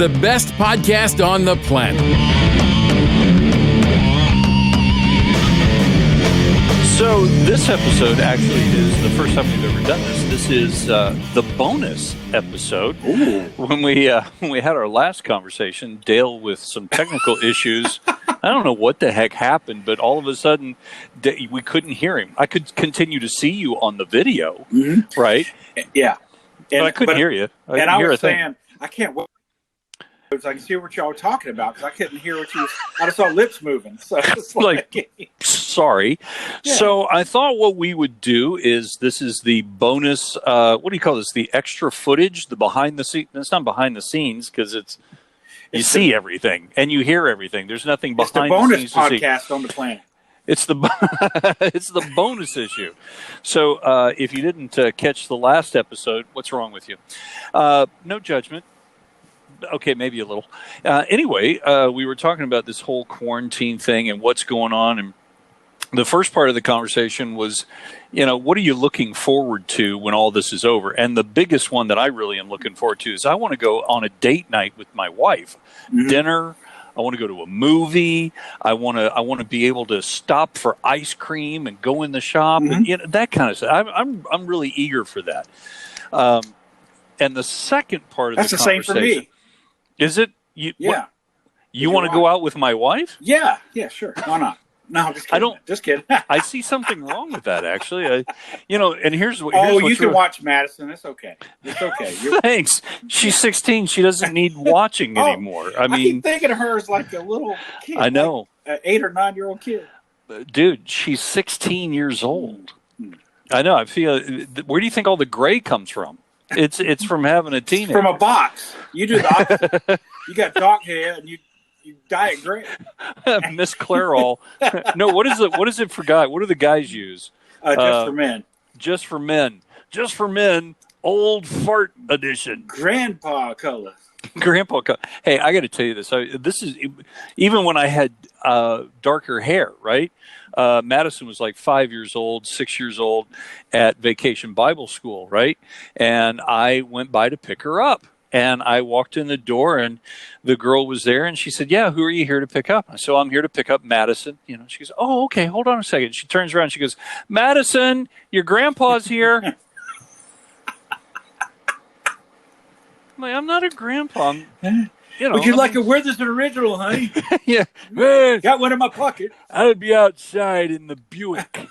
the best podcast on the planet. So this episode actually is the first time we've ever done this. This is the bonus episode. Ooh. When we had our last conversation, Dale with some technical issues. I don't know what the heck happened, but all of a sudden we couldn't hear him. I could continue to see you on the video, right? Yeah. But I couldn't hear you. I was saying, I can't wait. So I can see what y'all were talking about because I couldn't hear what you. I just saw lips moving. So it's like sorry. Yeah. So I thought what we would do is this is the bonus. What do you call this? The extra footage, the behind the scenes. It's not behind the scenes because you see everything and you hear everything. There's nothing behind the scenes. It's the bonus podcast on the planet. It's the bonus issue. So if you didn't catch the last episode, what's wrong with you? No judgment. Okay, maybe a little. Anyway, we were talking about this whole quarantine thing and what's going on. And the first part of the conversation was, what are you looking forward to when all this is over? And the biggest one that I really am looking forward to is I want to go on a date night with my wife, dinner. I want to go to a movie. I want to be able to stop for ice cream and go in the shop and that kind of stuff. I'm really eager for that. And the second part of the conversation. That's the same for me. Is it? Yeah. You want to go out with my wife? Yeah, sure. Why not? No, I'm just kidding. Just kidding. I see something wrong with that, actually. And here's what. You can watch Madison. It's okay. It's okay. Thanks. She's 16. She doesn't need watching anymore. I mean, I keep thinking of her as like a little kid. I know, like an 8 or 9 year old kid. Dude, she's 16 years old. I know. I feel. Where do you think all the gray comes from? It's from having a teenager. From a box. You do the opposite. You got dark hair and you diet gray. Miss Clairol. No, what is it for guys? What do the guys use? Just for men. Just for men. Just for men. Old fart edition. Grandpa color. Grandpa color. Hey, I got to tell you this. This is even when I had darker hair, right? Madison was like 5 years old, 6 years old at Vacation Bible School, right? And I went by to pick her up. And I walked in the door, and the girl was there, and she said, "Yeah, who are you here to pick up?" I said, "I'm here to pick up Madison." She goes, "Oh, okay, hold on a second." She turns around, and she goes, "Madison, your grandpa's here." I'm like, "I'm not a grandpa." Would you like to wear this original, honey? Yeah. Man, got one in my pocket. I'd be outside in the Buick.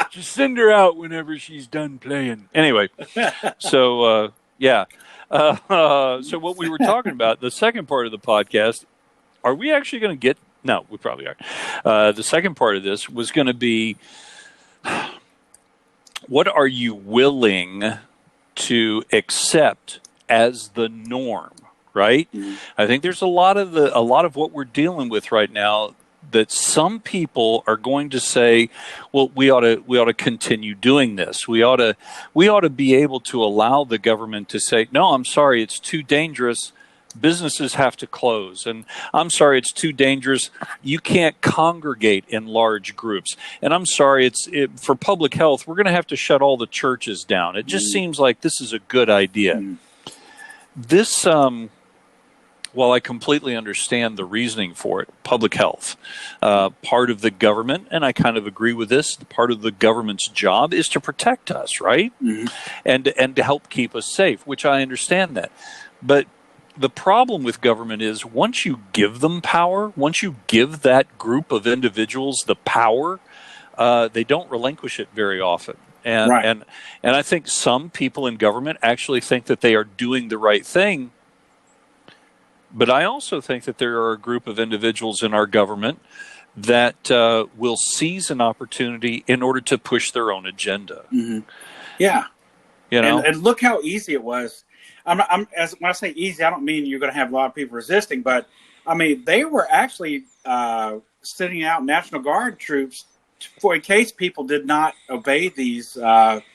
Just send her out whenever she's done playing. Anyway, so, yeah. So what we were talking about, the second part of the podcast, are we actually going to get... No, we probably are. The second part of this was going to be, what are you willing to accept as the norm, right? I think there's a lot of what we're dealing with right now that some people are going to say, well, we ought to continue doing this. We ought to be able to allow the government to say, no, I'm sorry, it's too dangerous. Businesses have to close. And I'm sorry, it's too dangerous. You can't congregate in large groups. And I'm sorry, for public health, we're going to have to shut all the churches down. It just seems like this is a good idea. This, while I completely understand the reasoning for it, public health, part of the government, and I kind of agree with this, part of the government's job is to protect us, right? And to help keep us safe, which I understand that. But the problem with government is once you give them power, once you give that group of individuals the power, they don't relinquish it very often. And I think some people in government actually think that they are doing the right thing. But I also think that there are a group of individuals in our government that will seize an opportunity in order to push their own agenda. Yeah. And look how easy it was. When I say easy, I don't mean you're going to have a lot of people resisting, but I mean, they were actually sending out National Guard troops in case people did not obey these stay-at-home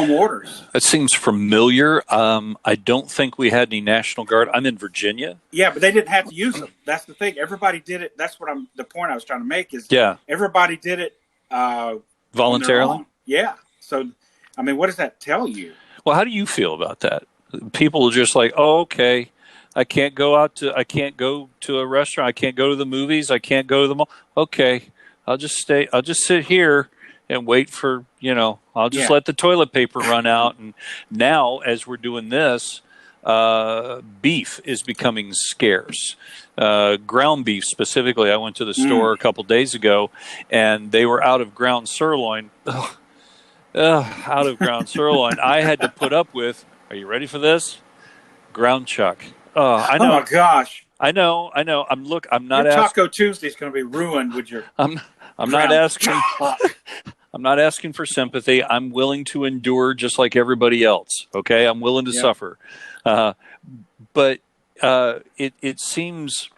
orders. That seems familiar. I don't think we had any National Guard. I'm in Virginia. Yeah, but they didn't have to use them. That's the thing. Everybody did it. That's what the point I was trying to make is everybody did it voluntarily. Yeah. So, I mean, what does that tell you? Well, how do you feel about that? People are just like, oh, okay. I can't go to a restaurant. I can't go to the movies. I can't go to the mall. Okay. I'll just sit here and wait for, I'll just let the toilet paper run out. And now, as we're doing this, beef is becoming scarce. Ground beef specifically. I went to the store a couple days ago, and they were out of ground sirloin. Out of ground sirloin. I had to put up with, are you ready for this? Ground chuck. I know. Oh my gosh. I know. I'm not your asking. Taco Tuesday is going to be ruined with your. I'm not asking. I'm not asking for sympathy. I'm willing to endure just like everybody else. Okay, I'm willing to suffer. But it seems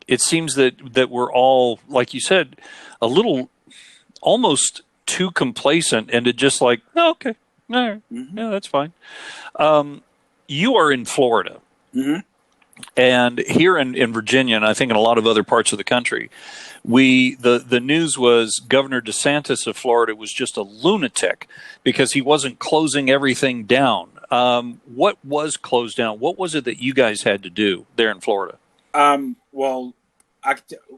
that we're all, like you said, a little almost too complacent, and to just like, oh, okay, all right, yeah, that's fine. You are in Florida. Mm-hmm. And here in Virginia, and I think in a lot of other parts of the country, the news was Governor DeSantis of Florida was just a lunatic because he wasn't closing everything down. What was closed down? What was it that you guys had to do there in Florida? Well,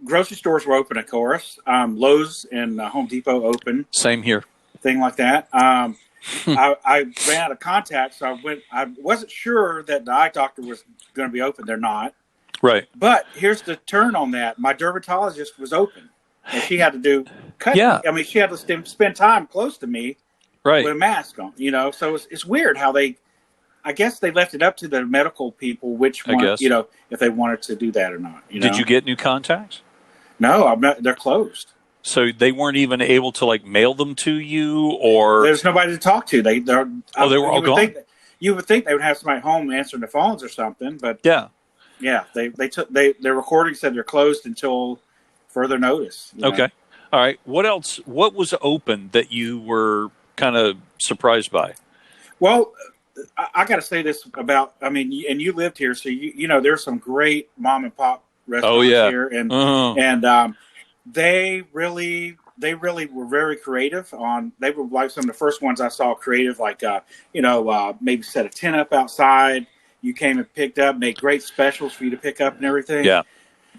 grocery stores were open, of course. Lowe's and Home Depot open. Same here. Thing like that. I ran out of contacts, so I wasn't sure that the eye doctor was going to be open. They're not. Right. But here's the turn on that. My dermatologist was open, and she had to do cut. Yeah. I mean, she had to spend time close to me, right, with a mask on. So it's weird how I guess they left it up to the medical people which one, if they wanted to do that or not. Did you get new contacts? No, I'm not. They're closed. So they weren't even able to like mail them to you, or there's nobody to talk to. They were all gone. You would think they would have somebody at home answering the phones or something, but yeah. Their recording said they're closed until further notice. Okay, all right. What else? What was open that you were kind of surprised by? Well, I got to say this about. I mean, and you lived here, so there's some great mom and pop restaurants here, and they really were very creative they were like some of the first ones I saw creative, like, maybe set a tent up outside. You came and picked up, made great specials for you to pick up and everything. Yeah.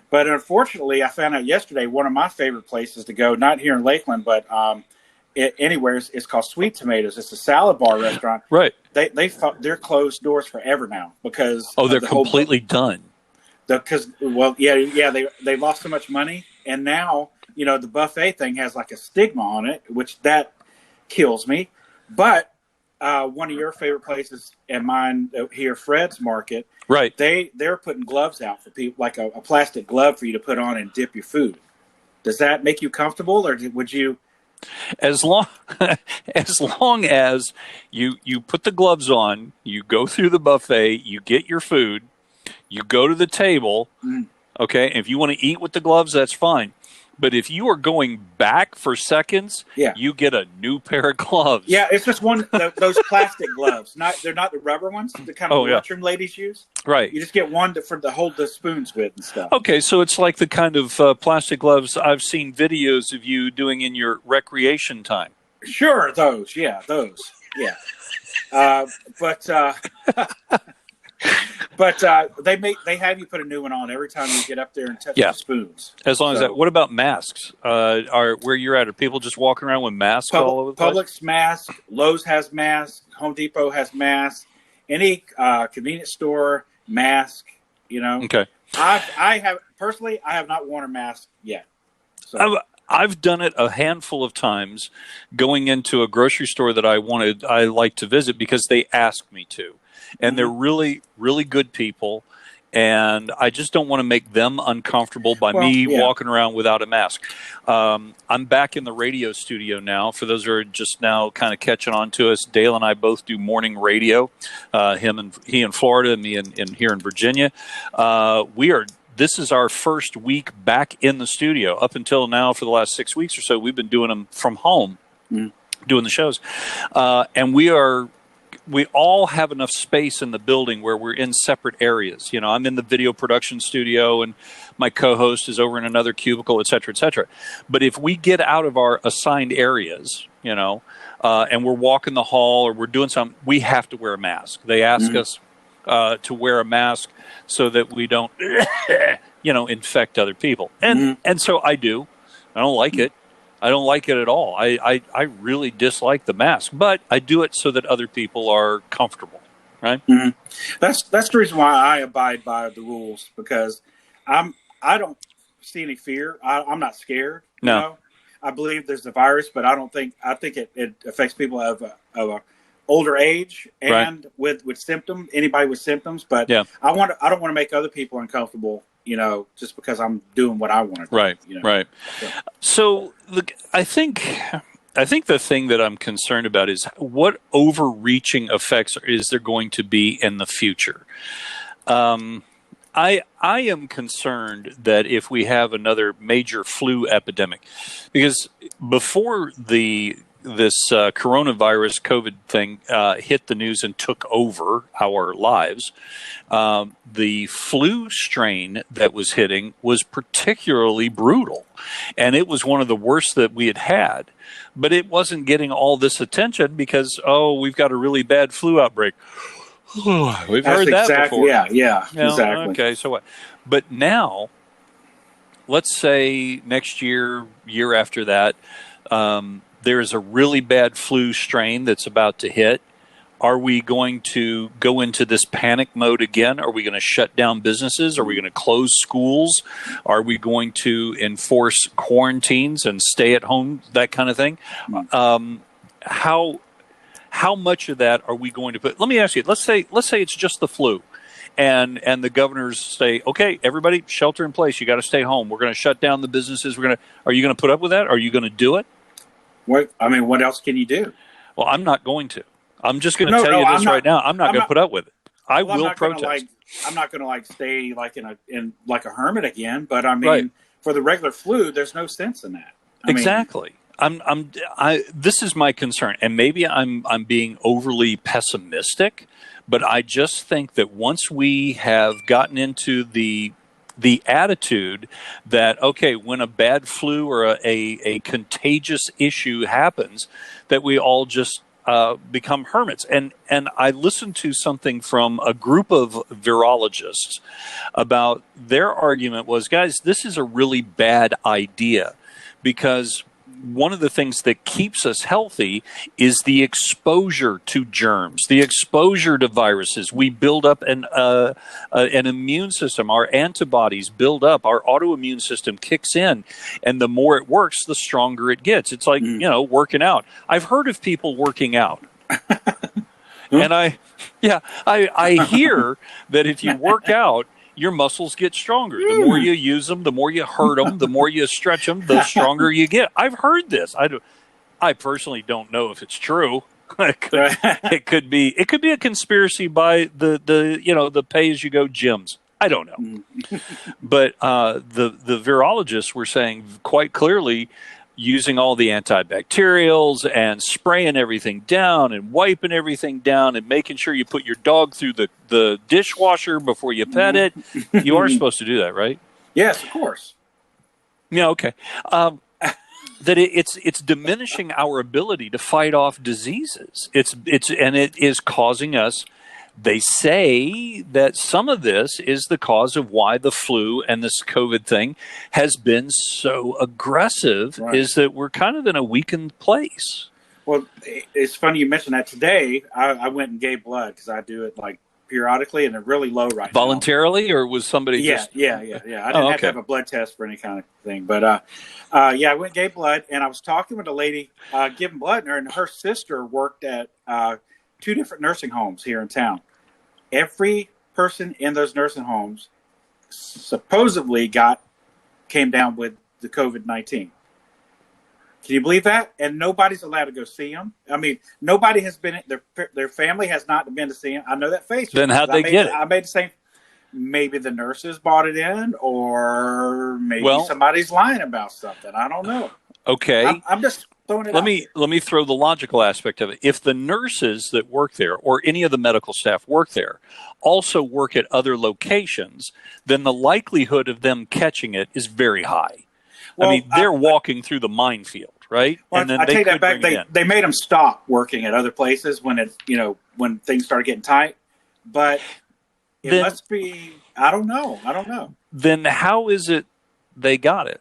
But unfortunately, I found out yesterday, one of my favorite places to go, not here in Lakeland, but anywhere, it's called Sweet Tomatoes. It's a salad bar restaurant. Right. They're closed doors forever now because they're completely done. Because they lost so much money, and now the buffet thing has like a stigma on it, which that kills me. But one of your favorite places and mine here, Fred's Market, right? They're putting gloves out for people, like a plastic glove for you to put on and dip your food. Does that make you comfortable, or would you? As long as you put the gloves on, you go through the buffet, you get your food. You go to the table, okay? If you want to eat with the gloves, that's fine. But if you are going back for seconds, you get a new pair of gloves. Yeah, it's just those plastic gloves. They're not the rubber ones, the kind of lunchroom ladies use. Right. You just get one to hold the spoons with and stuff. Okay, so it's like the kind of plastic gloves I've seen videos of you doing in your recreation time. Sure, those. Yeah. But they have you put a new one on every time you get up there and touch the spoons. As long as that. What about masks? Where you're at, are people just walking around with masks all over the place? Publix mask, Lowe's has masks, Home Depot has masks, any convenience store mask. Okay. I have not worn a mask yet. So. I've done it a handful of times, going into a grocery store that I like to visit because they asked me to. And they're really, really good people, and I just don't want to make them uncomfortable by walking around without a mask. I'm back in the radio studio now. For those who are just now kind of catching on to us, Dale and I both do morning radio. He in Florida, and me in here in Virginia. This is our first week back in the studio. Up until now, for the last 6 weeks or so, we've been doing them from home, doing the shows, and we all have enough space in the building where we're in separate areas. I'm in the video production studio, and my co-host is over in another cubicle, et cetera, et cetera. But if we get out of our assigned areas, and we're walking the hall or we're doing something, we have to wear a mask. They ask us, to wear a mask so that we don't, infect other people. And so I do. I don't like it. I don't like it at all. I really dislike the mask, but I do it so that other people are comfortable, right? Mm-hmm. That's the reason why I abide by the rules, because I don't see any fear. I'm not scared. No. You know? I believe there's a virus, but I think it affects people of a older age and with symptoms, anybody with symptoms. But I don't want to make other people uncomfortable, just because I'm doing what I want to do. Right. Right. So I think the thing that I'm concerned about is what overreaching effects is there going to be in the future. I am concerned that if we have another major flu epidemic, because before this coronavirus COVID thing hit the news and took over our lives, the flu strain that was hitting was particularly brutal, and it was one of the worst that we had had. But it wasn't getting all this attention because, we've got a really bad flu outbreak. We've heard that before. Yeah, exactly. Okay, so what? But now, let's say next year after that, there is a really bad flu strain that's about to hit. Are we going to go into this panic mode again? Are we going to shut down businesses? Are we going to close schools? Are we going to enforce quarantines and stay at home, that kind of thing? How much of that are we going to put? Let me ask you. Let's say it's just the flu, and the governors say, okay, everybody shelter in place. You got to stay home. We're going to shut down the businesses. Are you going to put up with that? Are you going to do it? What else can you do? Well, I'm not going to. I'm just going to tell you this right now. I'm not going to put up with it. I will protest. I'm not going to stay in a hermit again. But I mean, for the regular flu, there's no sense in that. Exactly. This is my concern, and maybe I'm being overly pessimistic, but I just think that once we have gotten into the attitude that, okay, when a bad flu or a contagious issue happens, that we all just become hermits. And I listened to something from a group of virologists about their argument was, guys, this is a really bad idea, because one of the things that keeps us healthy is the exposure to germs, the exposure to viruses. We build up an immune system. Our antibodies build up. Our autoimmune system kicks in. And the more it works, the stronger it gets. It's like, working out. I've heard of people working out. And I hear that if you work out, your muscles get stronger. The more you use them, the more you hurt them, the more you stretch them, the stronger you get. I've heard this. I personally don't know if it's true. It could be a conspiracy by the pay-as-you-go gyms. I don't know. But the virologists were saying quite clearly, using all the antibacterials and spraying everything down and wiping everything down and making sure you put your dog through the dishwasher before you pet it. You are supposed to do that, right? Yes, of course. Yeah, okay. That it's diminishing our ability to fight off diseases. And it is causing us. They say that some of this is the cause of why the flu and this COVID thing has been so aggressive, is that we're kind of in a weakened place. Well, it's funny you mentioned that. Today, I went and gave blood because I do it periodically, and they're really low right now. Voluntarily, or was somebody Yeah. I didn't have to have a blood test for any kind of thing. But, I went and gave blood, and I was talking with a lady giving blood, and her sister worked at 2 different nursing homes here in town. Every person in those nursing homes supposedly came down with the COVID-19. Can you believe that? And nobody's allowed to go see them. I mean, nobody has been. Their family has not been to see them. I know that face. Then how'd they get it? I made the same. Maybe the nurses bought it in, or maybe somebody's lying about something. I don't know. Okay, I'm just. Let me throw the logical aspect of it. If the nurses that work there or any of the medical staff work there also work at other locations, then the likelihood of them catching it is very high. Well, I mean, they're walking through the minefield, right? Well, and then I take that back. They made them stop working at other places when when things started getting tight. But It must be. I don't know. Then how is it they got it?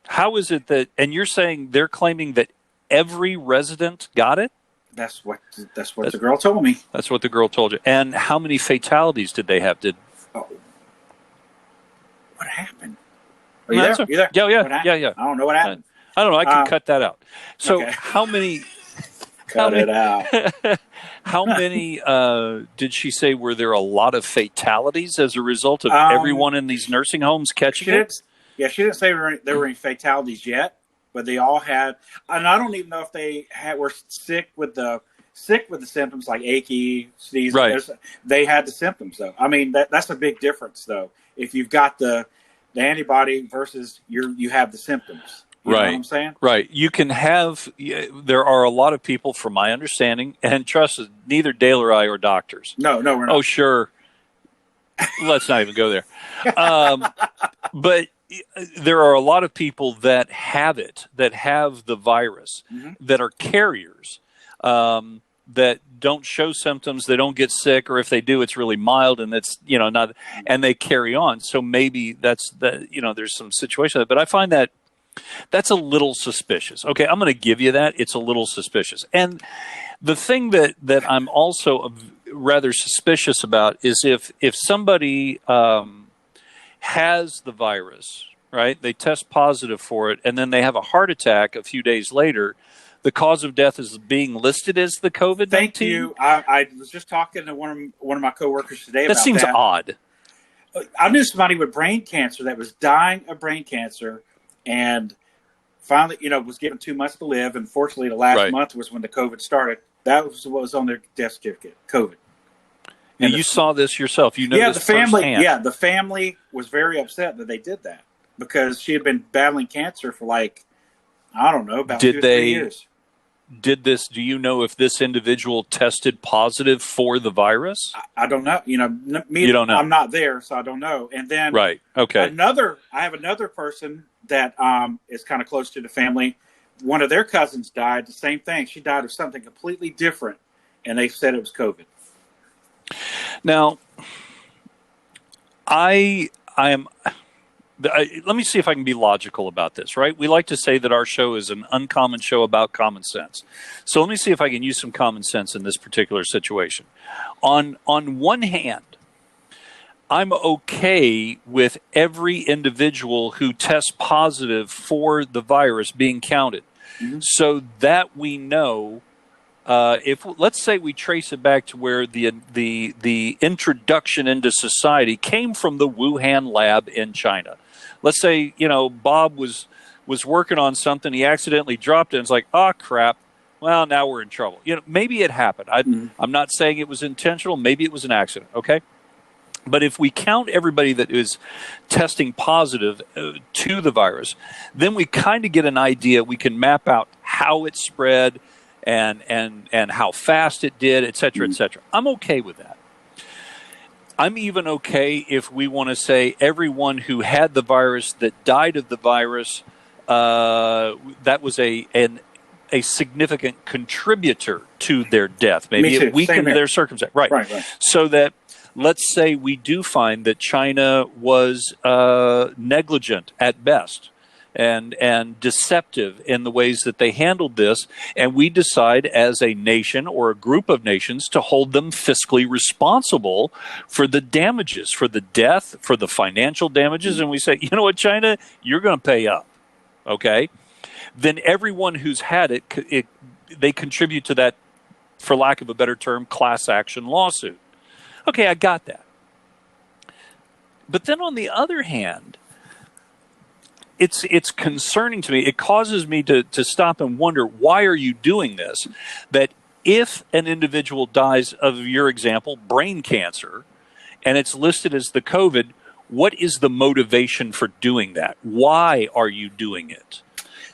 How is it that? And you're saying they're claiming that every resident got it? That's what the girl told me. That's what the girl told you. And how many fatalities did they have? What happened? Are you there? You there? Yeah. I don't know what happened. I don't know. I can cut that out. So okay. how many? Cut it out. How many did she say? Were there a lot of fatalities as a result of everyone in these nursing homes catching it? She didn't say there were any fatalities yet, but they all had. And I don't even know if they were sick with the symptoms, like achy, sneezing. Right. They had the symptoms though. I mean, that's a big difference though. If you've got the antibody versus you have the symptoms. You know what I'm saying? Right. You can have, there are a lot of people, from my understanding, and trust us, neither Dale or I are doctors. No, we're not. Oh, sure. Let's not even go there. But there are a lot of people that have it, that have the virus, that are carriers, that don't show symptoms, they don't get sick, or if they do, it's really mild, and it's, not, and they carry on. So maybe there's some situation, but I find that's a little suspicious. Okay, I'm going to give you that. It's a little suspicious. And the thing that I'm also rather suspicious about is if somebody has the virus, right? They test positive for it, and then they have a heart attack a few days later. The cause of death is being listed as the COVID-19. Thank you. I was just talking to one of my coworkers today about that. That seems odd. I knew somebody with brain cancer that was dying of brain cancer, and finally, was given 2 months to live. And fortunately, the last month was when the COVID started. That was what was on their death certificate, COVID. And you saw this yourself. You know this firsthand. Yeah, the family was very upset that they did that because she had been battling cancer for about 2 or 3 years. Do you know if this individual tested positive for the virus? I don't know. You don't know. I'm not there, so I don't know. And then I have another person that is kind of close to the family. One of their cousins died. The same thing. She died of something completely different, and they said it was COVID. Now, I am. Let me see if I can be logical about this, right? We like to say that our show is an uncommon show about common sense. So let me see if I can use some common sense in this particular situation. On one hand, I'm okay with every individual who tests positive for the virus being counted, so that we know. If let's say we trace it back to where the introduction into society came from the Wuhan lab in China. Let's say Bob was working on something, he accidentally dropped it, and it's like, oh crap, well now we're in trouble. Maybe it happened. I'm not saying it was intentional. Maybe it was an accident. Okay. But if we count everybody that is testing positive to the virus, then we kind of get an idea. We can map out how it spread and how fast it did, et cetera, et cetera. I'm okay with that. I'm even okay if we want to say everyone who had the virus that died of the virus, that was a significant contributor to their death. Maybe it weakened their circumstance. Right. So that, let's say we do find that China was negligent at best and deceptive in the ways that they handled this, and we decide as a nation or a group of nations to hold them fiscally responsible for the damages, for the death, for the financial damages, and we say, you know what, China, you're going to pay up, okay? Then everyone who's had it, they contribute to that, for lack of a better term, class action lawsuit. Okay, I got that. But then on the other hand, it's concerning to me. It causes me to stop and wonder, why are you doing this? That if an individual dies of, your example, brain cancer, and it's listed as the COVID, what is the motivation for doing that? Why are you doing it?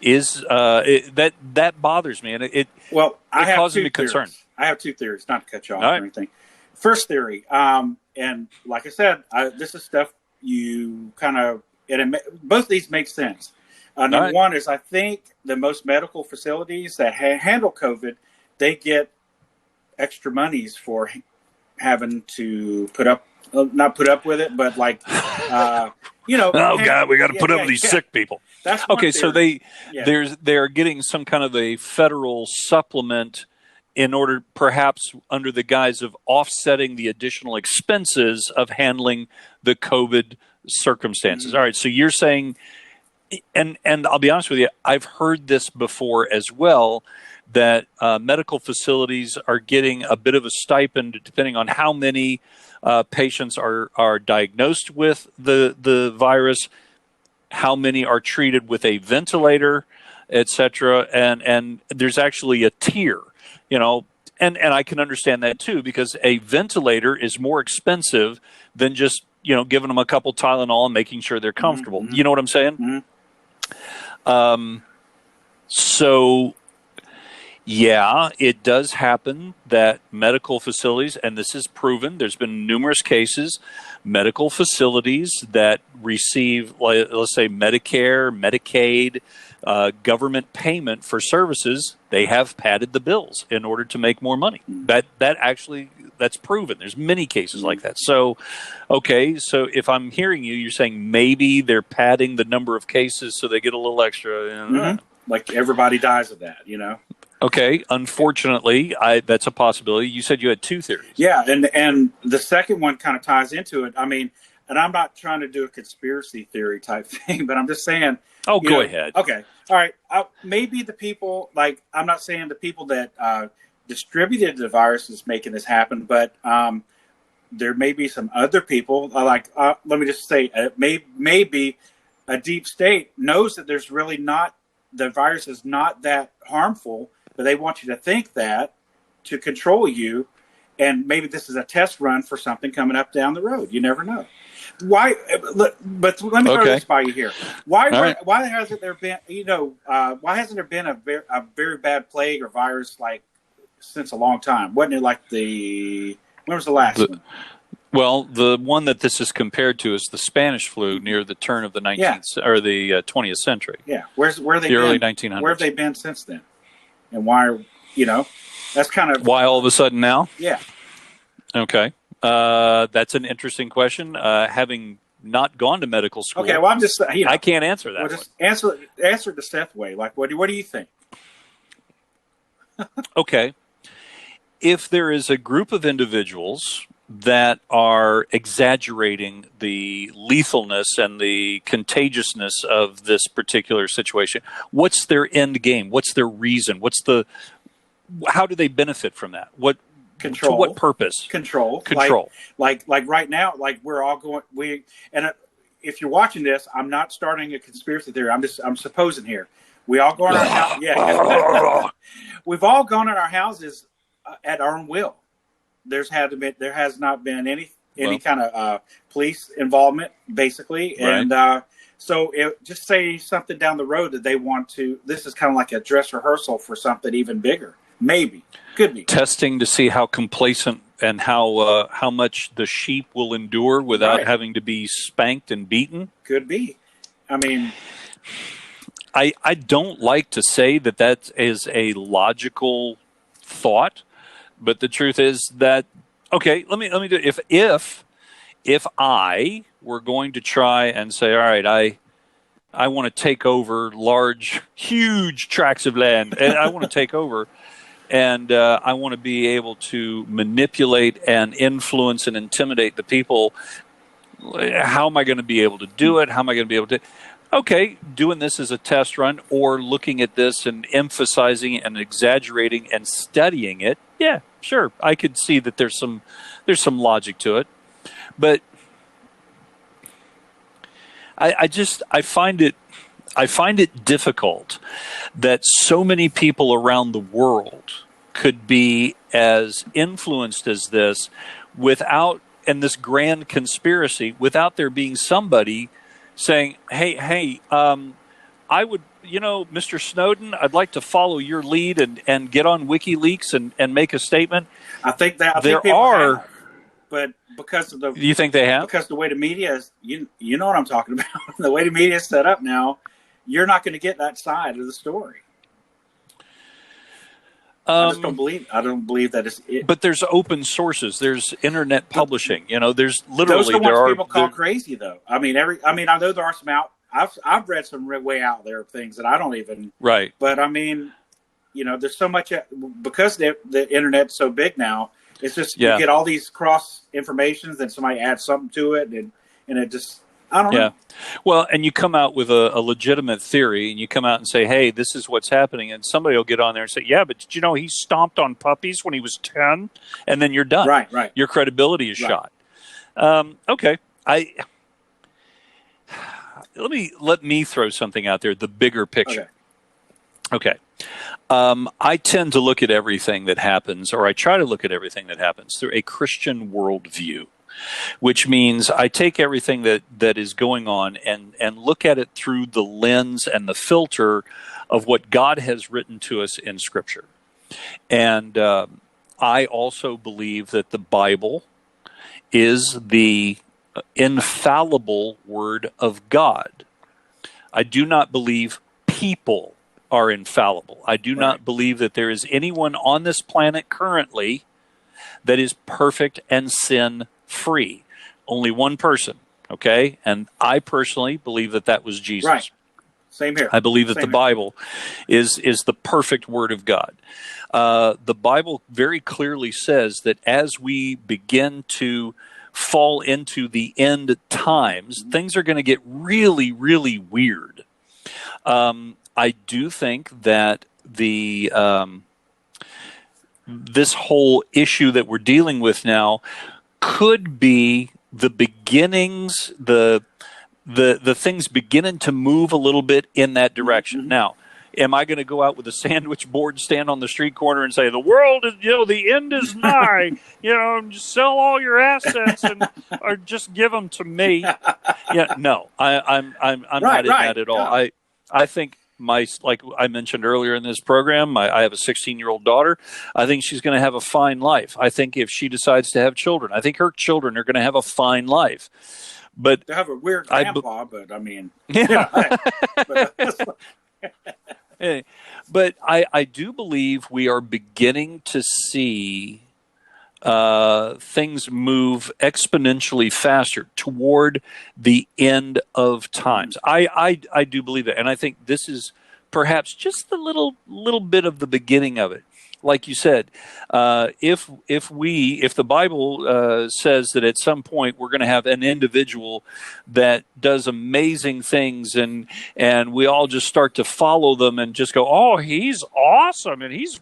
That bothers me, and it causes me concern. I have two theories, not to cut you off or anything. First theory, and like I said, this is stuff you kind of. Both of these make sense. Number one is, I think the most medical facilities that handle COVID, they get extra monies for having to put up not put up with it, but like, you know. Oh God, we got to put up with these sick people. That's okay. So yeah. they're getting some kind of a federal supplement in order, perhaps under the guise of offsetting the additional expenses of handling the COVID circumstances. Mm-hmm. All right. So you're saying, and I'll be honest with you, I've heard this before as well, that medical facilities are getting a bit of a stipend depending on how many patients are diagnosed with the virus, how many are treated with a ventilator, etc. And there's actually a tier, you know, and I can understand that too, because a ventilator is more expensive than just, you know, giving them a couple Tylenol and making sure they're comfortable. Mm-hmm. You know what I'm saying? Mm-hmm. So yeah, it does happen that medical facilities, and this is proven, there's been numerous cases, medical facilities that receive, let's say, Medicare, Medicaid, government payment for services, they have padded the bills in order to make more money. That's proven. There's many cases like that. So, okay, so if I'm hearing you, you're saying maybe they're padding the number of cases so they get a little extra. Mm-hmm. Like everybody dies of that, you know? Okay, unfortunately, that's a possibility. You said you had two theories. Yeah, and the second one kind of ties into it. I mean, and I'm not trying to do a conspiracy theory type thing, but I'm just saying. Oh, go ahead. Okay, all right. Maybe the people, like, I'm not saying the people that distributed the virus is making this happen, but there may be some other people. Let me just say, maybe a deep state knows that there's really not, the virus is not that harmful, but they want you to think that to control you. And maybe this is a test run for something coming up down the road. You never know. Why? But let me throw this by you here. Why hasn't there been? Why hasn't there been a very bad plague or virus like since a long time? Wasn't it like when was the last one? Well, the one that this is compared to is the Spanish flu near the turn of the 19th or the 20th century. Yeah, where have they the been? Early 1900s. Where have they been since then? And why? That's kind of why all of a sudden now. Yeah. Okay, that's an interesting question. Having not gone to medical school, okay. Well, I'm just I can't answer that. Well, just answer the Seth way. Like, what do you think? Okay, if there is a group of individuals that are exaggerating the lethalness and the contagiousness of this particular situation, what's their end game? What's their reason? How do they benefit from that? Control. To what purpose? Control. Like right now, like we're all going. If you're watching this, I'm not starting a conspiracy theory. I'm supposing here. We all go in our house. Yeah. We've all gone in our houses at our own will. There has not been any kind of police involvement, basically, right. And so just say something down the road that they want to. This is kind of like a dress rehearsal for something even bigger. Maybe could be testing to see how complacent and how much the sheep will endure without having to be spanked and beaten. Could be. I mean, I don't like to say that is a logical thought. But the truth is that, okay, let me do it. If I were going to try and say, all right, I want to take over huge tracts of land, and I want to take over, and I want to be able to manipulate and influence and intimidate the people, how am I going to be able to do it? How am I going to be able to? Okay, doing this as a test run or looking at this and emphasizing and exaggerating and studying it, yeah, sure. I could see that there's some logic to it. But I find it difficult that so many people around the world could be as influenced as this and this grand conspiracy without there being somebody saying, hey, I would, Mr. Snowden, I'd like to follow your lead and get on WikiLeaks and make a statement. I think that but because of you think they have? Because the way the media is, you know what I'm talking about. The way the media is set up now, you're not going to get that side of the story. I just don't believe. I don't believe that it's. But there's open sources. There's internet publishing. There's literally those are the ones people call there, crazy, though. I mean, I know there are some out. I've read some way out there things that I don't even. Right. But I mean, there's so much because the internet's so big now. It's just you get all these cross informations, then somebody adds something to it, and it just. I don't know. Well, and you come out with a legitimate theory, and you come out and say, hey, this is what's happening. And somebody will get on there and say, yeah, but did you know he stomped on puppies when he was 10? And then you're done. Right. Your credibility is shot. Okay. Let me throw something out there, the bigger picture. Okay. I tend to look at everything that happens, or I try to look at everything that happens through a Christian worldview. Which means I take everything that is going on and look at it through the lens and the filter of what God has written to us in Scripture. And I also believe that the Bible is the infallible Word of God. I do not believe people are infallible. I do not believe that there is anyone on this planet currently that is perfect and sin-free. Only one person, okay? And I personally believe that was Jesus. Right. Same here. I believe that the Bible is the perfect Word of God. The Bible very clearly says that as we begin to fall into the end times, things are going to get really, really weird. I do think that this whole issue that we're dealing with now could be the beginnings, the things beginning to move a little bit in that direction. Mm-hmm. Now, am I going to go out with a sandwich board, stand on the street corner and say, the world is, the end is nigh, just sell all your assets or just give them to me? No, I'm not in that at all. Yeah. I think like I mentioned earlier in this program, I have a 16-year-old daughter. I think she's going to have a fine life. I think if she decides to have children, I think her children are going to have a fine life. But they have a weird grandpa, but I mean, but I do believe we are beginning to see things move exponentially faster toward the end of times. I do believe that, and I think this is perhaps just a little bit of the beginning of it. Like you said, if the Bible says that at some point we're going to have an individual that does amazing things, and we all just start to follow them and just go, oh, he's awesome, and he's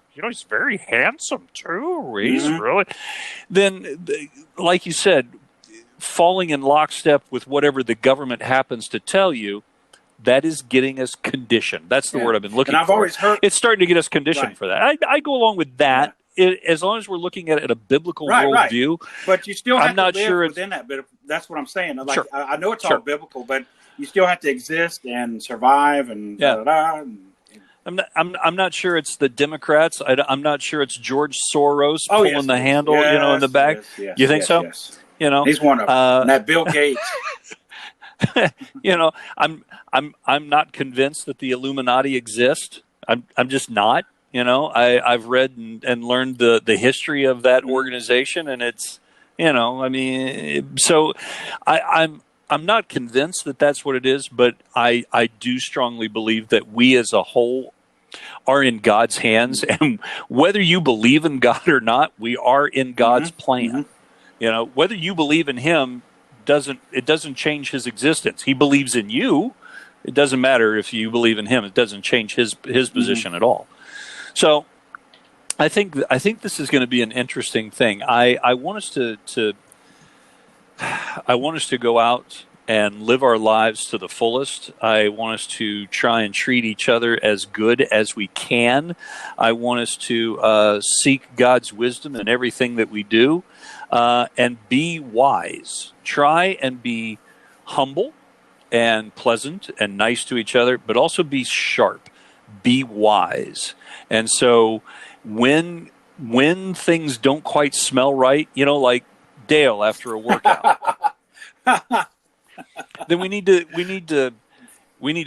very handsome too. He's really, then like you said, falling in lockstep with whatever the government happens to tell you. That is getting us conditioned. That's the word I've been looking for. And I've always heard it's starting to get us conditioned for that. I go along with that as long as we're looking at it at a biblical worldview. But you still have I'm not to live sure within that. But that's what I'm saying. Like sure. I know it's all biblical, but you still have to exist and survive and I'm not sure it's the Democrats. I'm not sure it's George Soros pulling the handle, in the back. You think so? Yes. He's one of them. And that Bill Gates. I'm not convinced that the Illuminati exist. I'm just not. I've read and learned the history of that organization, and it's so I'm not convinced that that's what it is, but I do strongly believe that we as a whole are in God's hands, and whether you believe in God or not, we are in God's plan. Whether you believe in Him doesn't change His existence. He believes in you. It doesn't matter if you believe in Him. It doesn't change His position at all. So I think this is going to be an interesting thing. I want us to go out and live our lives to the fullest. I want us to try and treat each other as good as we can. I want us to seek God's wisdom in everything that we do. And be wise. Try and be humble and pleasant and nice to each other, but also be sharp. Be wise. And so when things don't quite smell right, like Dale after a workout, then we need to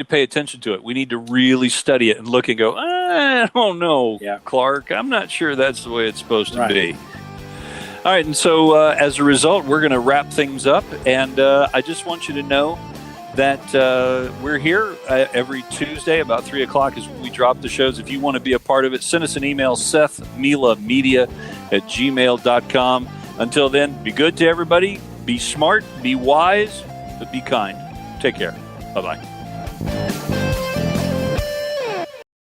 pay attention to it. We need to really study it and look and go, I don't know, Yeah. Clark. I'm not sure that's the way it's supposed to be. All right, and so as a result, we're going to wrap things up, and I just want you to know that we're here every Tuesday about 3 o'clock as we drop the shows. If you want to be a part of it, send us an email, sethmilamedia@gmail.com. Until then, be good to everybody, be smart, be wise, but be kind. Take care. Bye-bye.